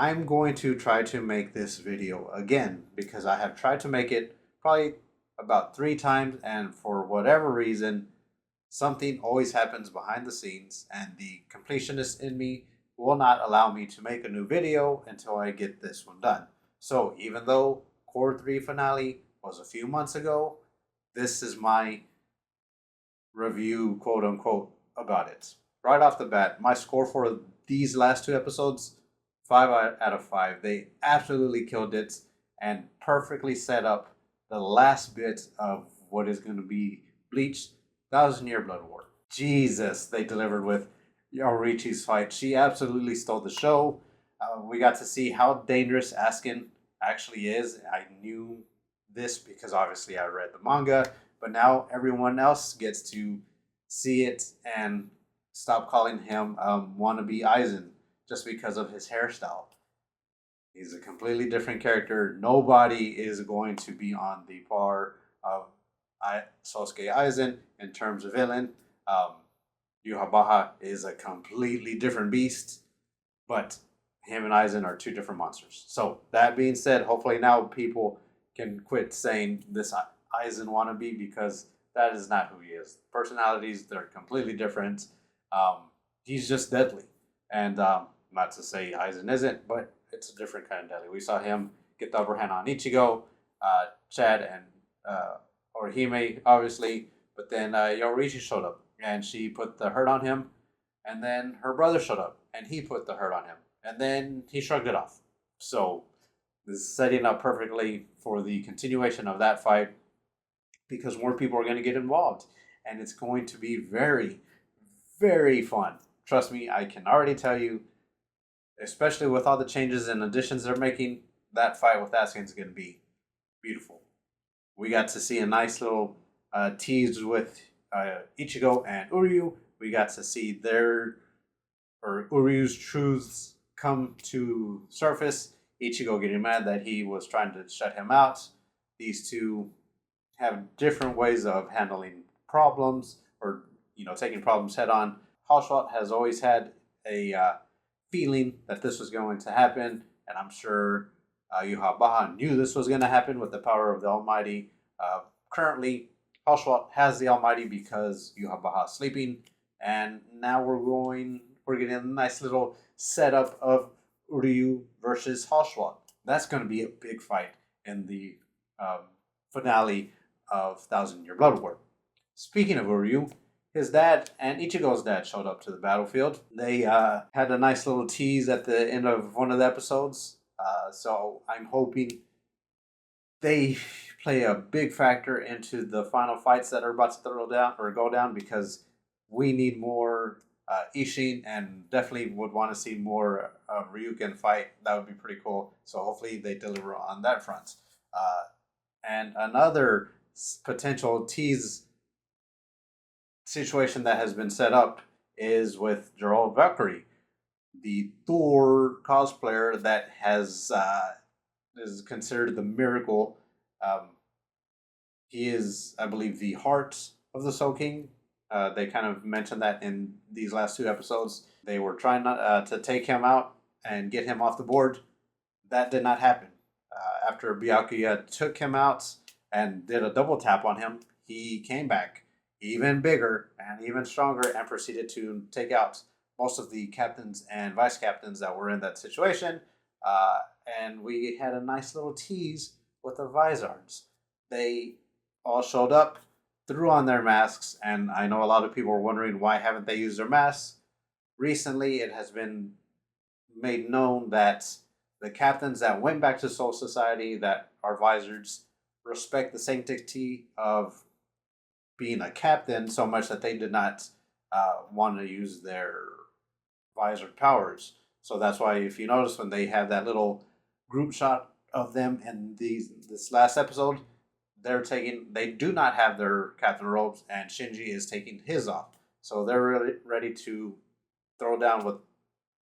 I'm going to try to make this video again because I have tried to make it probably about 3 times, and for whatever reason, something always happens behind the scenes, and the completionist in me will not allow me to make a new video until I get this one done. So even though Core 3 finale was a few months ago, this is my review, quote unquote, about it. Right off the bat, my score for these last 2 episodes, 5 out of 5. They absolutely killed it and perfectly set up the last bit of what is going to be Bleach 1,000-Year Blood War. Jesus, they delivered with Yorichi's fight. She absolutely stole the show. We got to see how dangerous Askin actually is. I knew this because obviously I read the manga, but now everyone else gets to see it and stop calling him wannabe Aizen just because of his hairstyle. He's a completely different character. Nobody is going to be on the par of Sosuke Aizen in terms of villain. Yuhabaha is a completely different beast, but him and Aizen are two different monsters. So that being said, hopefully now people can quit saying this Aizen wannabe, because that is not who he is. Personalities, they're completely different. He's just deadly. And not to say Aizen isn't, but it's a different kind of deadly. We saw him get the upper hand on Ichigo, Chad, and Orihime, obviously. But then Yorichi showed up, and she put the hurt on him. And then her brother showed up, and he put the hurt on him. And then he shrugged it off. So this is setting up perfectly for the continuation of that fight, because more people are going to get involved. And it's going to be very, very fun. Trust me, I can already tell you, especially with all the changes and additions they're making, that fight with Askin is going to be beautiful. We got to see a nice little tease with Ichigo and Uryu. We got to see Uryu's truths come to surface. Ichigo getting mad that he was trying to shut him out. These two have different ways of handling problems, or taking problems head on. Hashwat has always had a feeling that this was going to happen, and I'm sure Yuhabaha knew this was going to happen with the power of the Almighty. Currently, Hashwat has the Almighty because Yuhabaha is sleeping, and now we're getting a nice little setup of Uryu versus Hashwat. That's going to be a big fight in the finale of 1,000-Year Blood War. Speaking of Uryu, his dad and Ichigo's dad showed up to the battlefield. They had a nice little tease at the end of one of the episodes. So I'm hoping they play a big factor into the final fights that are about to go down, because we need more Ishin, and definitely would want to see more Ryuken fight. That would be pretty cool. So hopefully they deliver on that front. And another potential tease situation that has been set up is with Gerald Valkyrie, the Thor cosplayer that is considered the miracle. He is, I believe, the heart of the Soul King. They kind of mentioned that in these last 2 episodes. They were trying not to take him out and get him off the board. That did not happen. After Byakuya took him out and did a double tap on him, he came back even bigger and even stronger and proceeded to take out most of the captains and vice captains that were in that situation. And we had a nice little tease with the Vizards. They all showed up, threw on their masks, and I know a lot of people are wondering why haven't they used their masks. Recently, it has been made known that the captains that went back to Soul Society that are Vizards respect the sanctity of being a captain so much that they did not want to use their visor powers. So that's why, if you notice, when they have that little group shot of them in this last episode, they do not have their captain robes, and Shinji is taking his off. So they're really ready to throw down with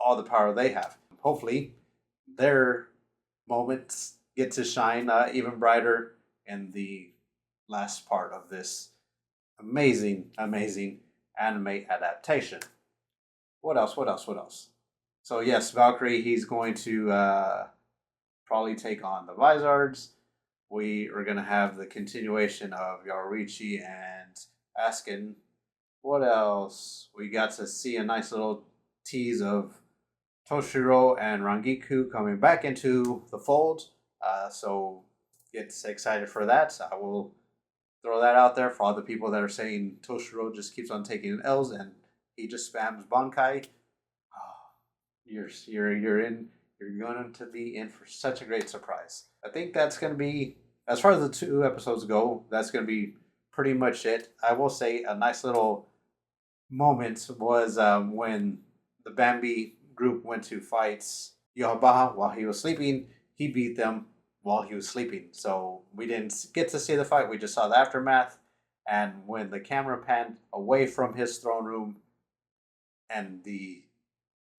all the power they have. Hopefully, their moments get to shine even brighter in the last part of this amazing, amazing anime adaptation. What else? So yes, Valkyrie, he's going to probably take on the Vizards. We are going to have the continuation of Yorichi and Askin. What else? We got to see a nice little tease of Toshiro and Rangiku coming back into the fold. So get excited for that. I will throw that out there for all the people that are saying Toshiro just keeps on taking L's and he just spams Bankai. Oh, you're going to be in for such a great surprise. I think that's going to be, as far as the 2 episodes go, that's going to be pretty much it. I will say a nice little moment was when the Bambi group went to fight Yohabaha while he was sleeping. He beat them while he was sleeping. So we didn't get to see the fight. We just saw the aftermath. And when the camera panned away from his throne room and the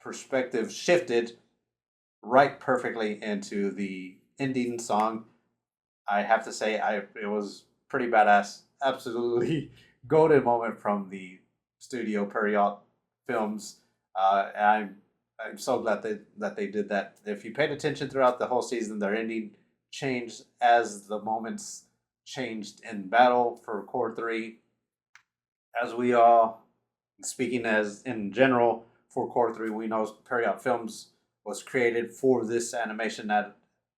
perspective shifted right perfectly into the ending song, I have to say it was pretty badass. Absolutely golden moment from the studio Period Films. And I'm so glad that they did that. If you paid attention throughout the whole season, their ending changed as the moments changed in battle for Core 3. As we all, speaking as in general, for Core 3, we know Period Films was created for this anime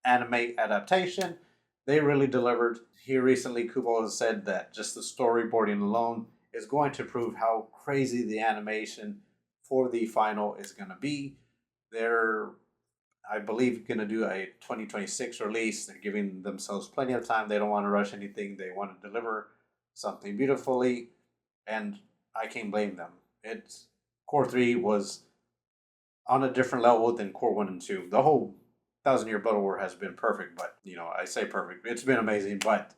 adaptation. They really delivered. Here recently, Kubo has said that just the storyboarding alone is going to prove how crazy the animation for the final is going to be. They're, I believe, going to do a 2026 release. They're giving themselves plenty of time. They don't want to rush anything. They want to deliver something beautifully, and I can't blame them. It's Core 3 was on a different level than Core 1 and 2. The whole Thousand Year Blood War has been perfect, but I say perfect. It's been amazing, but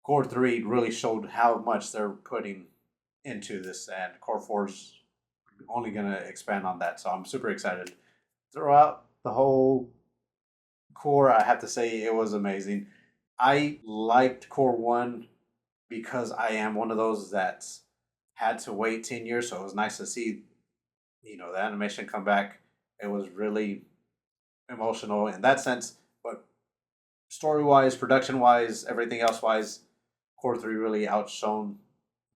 Core 3 really showed how much they're putting into this, and Core 4's only going to expand on that. So I'm super excited. Throughout the whole Core, I have to say it was amazing. I liked Core 1 because I am one of those that had to wait 10 years, so it was nice to see the animation come back. It was really emotional in that sense, but story wise, production wise, everything else wise, Core 3 really outshone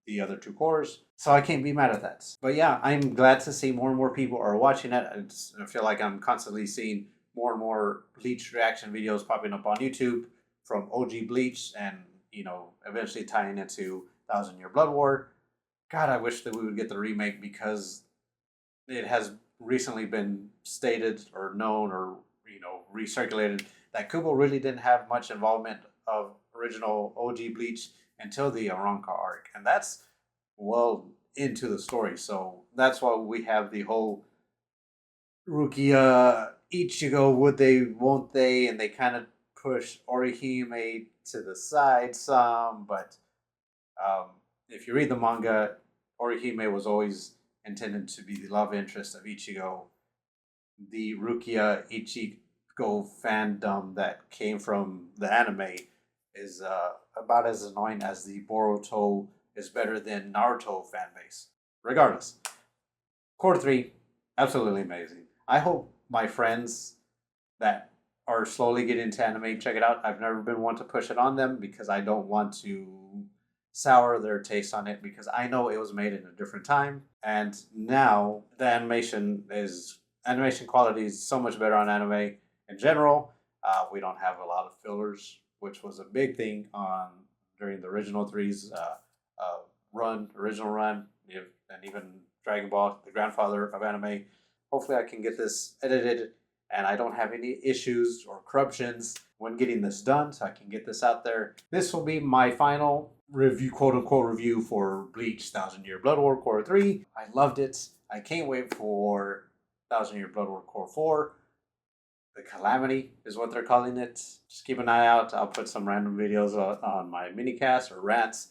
the other 2 cores. So I can't be mad at that. But yeah, I'm glad to see more and more people are watching it. I feel like I'm constantly seeing more and more Bleach reaction videos popping up on YouTube from OG Bleach and, eventually tying into Thousand Year Blood War. God, I wish that we would get the remake because it has recently been stated or known or recirculated that Kubo really didn't have much involvement of original OG Bleach until the Aranka arc, and that's well into the story. So that's why we have the whole Rukia Ichigo, would they, won't they, and they kind of push Orihime to the side some, but if you read the manga, Orihime was always intended to be the love interest of Ichigo. The Rukia Ichigo fandom that came from the anime is about as annoying as the Boruto is better than Naruto fan base. Regardless, Core 3, absolutely amazing. I hope my friends that are slowly getting into anime check it out. I've never been one to push it on them because I don't want to sour their taste on it because I know it was made in a different time, and now the animation quality is so much better on anime in general. We don't have a lot of fillers, which was a big thing during the original three's original run, and even Dragon Ball, the grandfather of anime. Hopefully, I can get this edited, and I don't have any issues or corruptions when getting this done, so I can get this out there. This will be my final review, quote unquote review, for Bleach Thousand Year Blood War Core 3. I loved it. I can't wait for Thousand Year Blood War Core 4. The Calamity is what they're calling it. Just keep an eye out. I'll put some random videos on my minicast or rants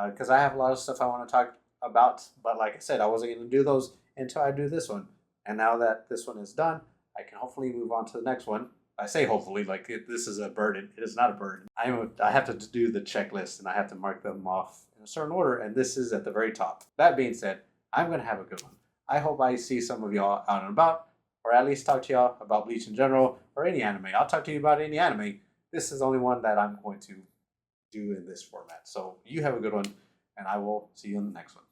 because I have a lot of stuff I want to talk about. But like I said, I wasn't going to do those until I do this one. And now that this one is done, I can hopefully move on to the next one. I say hopefully, like this is a burden. It is not a burden. I have to do the checklist and I have to mark them off in a certain order, and this is at the very top. That being said, I'm going to have a good one. I hope I see some of y'all out and about, or at least talk to y'all about Bleach in general, or any anime. I'll talk to you about any anime. This is the only one that I'm going to do in this format. So you have a good one, and I will see you in the next one.